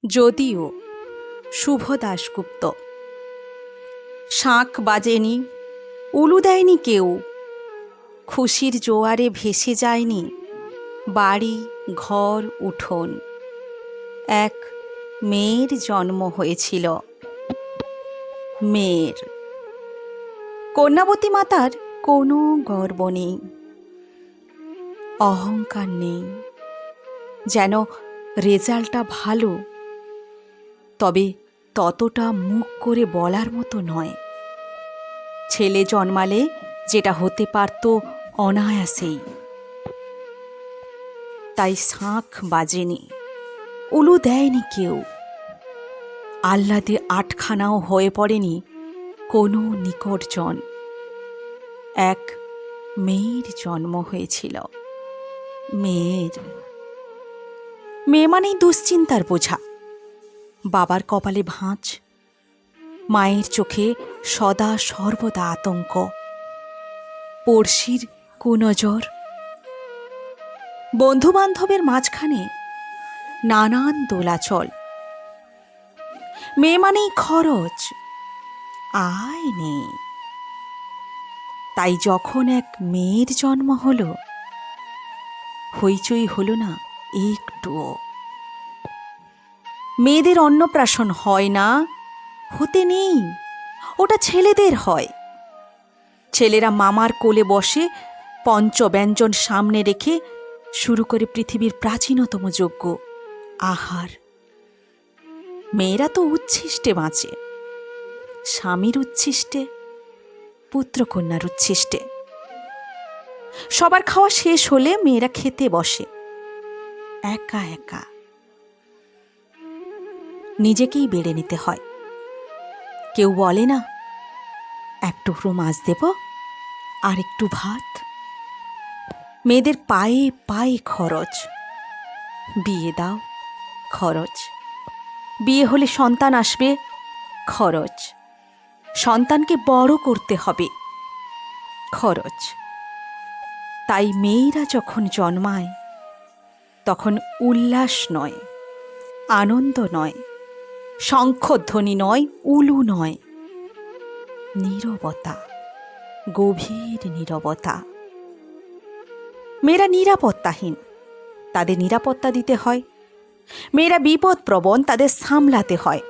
যদিও শুভ দাশগুপ্ত। শাঁখ বাজেনি, উলু দেয়নি কেউ, খুশির জোয়ারে ভেসে যায়নি বাড়ি ঘর উঠোন। এক মেয়ের জন্ম হয়েছিল। মেয়ের কন্যাবতী মাতার কোনো গর্ব নেই, অহংকার নেই, যেন রেজাল্টটা ভালো, তবে ততটা মুখ করে বলার মতো নয়। ছেলে জন্মালে যেটা হতে পারত অনায়াসেই। তাই শাঁখ বাজেনি, উলু দেয়নি কেউ, আহ্লাদে আটখানাও হয়ে পড়েনি কোনো নিকটজন। এক মেয়ের জন্ম হয়েছিল। মেয়ের মেয়ে মানেই দুশ্চিন্তার বোঝা, বাবার কপালে ভাঁজ, মায়ের চোখে সদা সর্বদা আতঙ্ক, পড়শির কুনজর, বন্ধুবান্ধবের মাঝখানে নানান দোলাচল। মেয়ে মানেই খরচ, আয় নেই। তাই যখন এক মেয়ের জন্ম হলো, হইচই হলো না একটুও। মেয়েদের অন্নপ্রাশন হয় না, হতে নেই, ওটা ছেলেদের হয়। ছেলেরা মামার কোলে বসে পঞ্চব্যঞ্জন সামনে রেখে শুরু করে পৃথিবীর প্রাচীনতম যজ্ঞ, আহার। মেয়েরা তো উচ্ছিষ্টে বাঁচে, স্বামীর উচ্ছিষ্টে, পুত্রকন্যার উচ্ছিষ্টে। সবার খাওয়া শেষ হলে মেয়েরা খেতে বসে একা একা। নিজেকেই বেড়ে নিতে হয়। কেউ বলে না, এক টুকরো মাছ দেব, আর একটু ভাত। মেয়েদের পায়ে পায়ে খরচ। বিয়ে দাও, খরচ। বিয়ে হলে সন্তান আসবে, খরচ। সন্তানকে বড় করতে হবে, খরচ। তাই মেয়েরা যখন জন্মায়, তখন উল্লাস নয়, আনন্দ নয়, শঙ্খধ্বনি নয়, উলু নয়, নীরবতা, গভীর নীরবতা। মেয়েরা নিরাপত্তাহীন, তাদের নিরাপত্তা দিতে হয়। মেয়েরা বিপদপ্রবণ, তাদের সামলাতে হয়।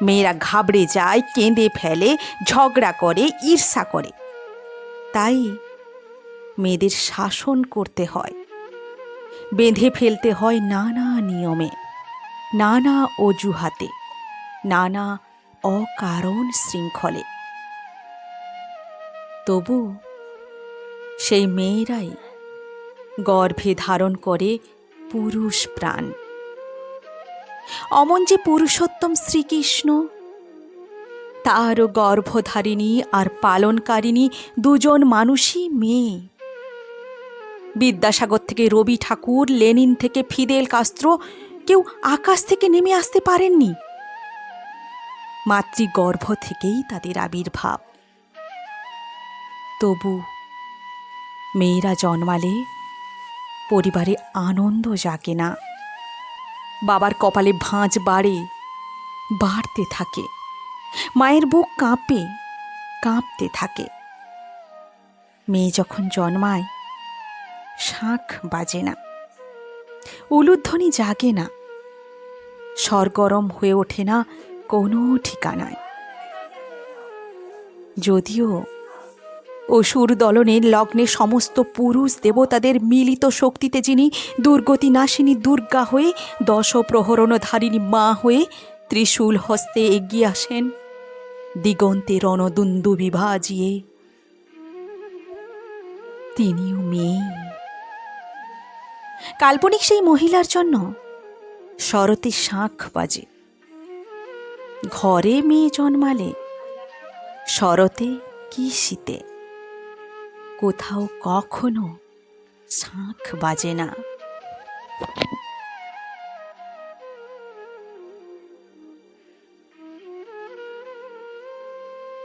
মেয়েরা ঘাবড়ে যায়, কেঁদে ফেলে, ঝগড়া করে, ঈর্ষা করে। তাই মেয়েদের শাসন করতে হয়, বেঁধে ফেলতে হয় নানা নিয়মে, নানা অজুহাতে, নানা অকারণ শৃঙ্খলে। তবু সেই মেয়েরাই গর্ভে ধারণ করে পুরুষ প্রাণ। অমন যে পুরুষোত্তম শ্রীকৃষ্ণ, তারও গর্ভধারিণী আর পালনকারিণী দুজন মানুষই মেয়ে। বিদ্যাসাগর থেকে রবি ঠাকুর, লেনিন থেকে ফিদেল কাস্ত্রো কেউ আকাশ থেকে নেমে আসতে পারেননি। মাতৃগর্ভ থেকেই তাদের আবির্ভাব। তবু মেয়েরা জন্মালে পরিবারে আনন্দ জাগে না। বাবার কপালে ভাঁজ বাড়ে, বাড়তে থাকে। মায়ের বুক কাঁপে, কাঁপতে থাকে। মেয়ে যখন জন্মায়, শাঁখ বাজে না, উলুধ্বনি জাগে না, সরগরম হয়ে ওঠে না কোনো ঠিকানায়। যদিও অসুর দলনের লগ্নে সমস্ত পুরুষ দেবতাদের মিলিত শক্তিতে যিনি দুর্গতি নাশিনী দুর্গা হয়ে, দশ প্রহরণধারিণী মা হয়ে ত্রিশূল হস্তে এগিয়ে আসেন দিগন্তে রণদুন্দুভি ভাজিয়ে, তিনিও মেয়ে। কাল্পনিক সেই মহিলার জন্য শরতে শাঁখ বাজে। ঘরে মেয়ে জন্মালে শরতে কি শীতে কোথাও কখনো শাঁখ বাজে না।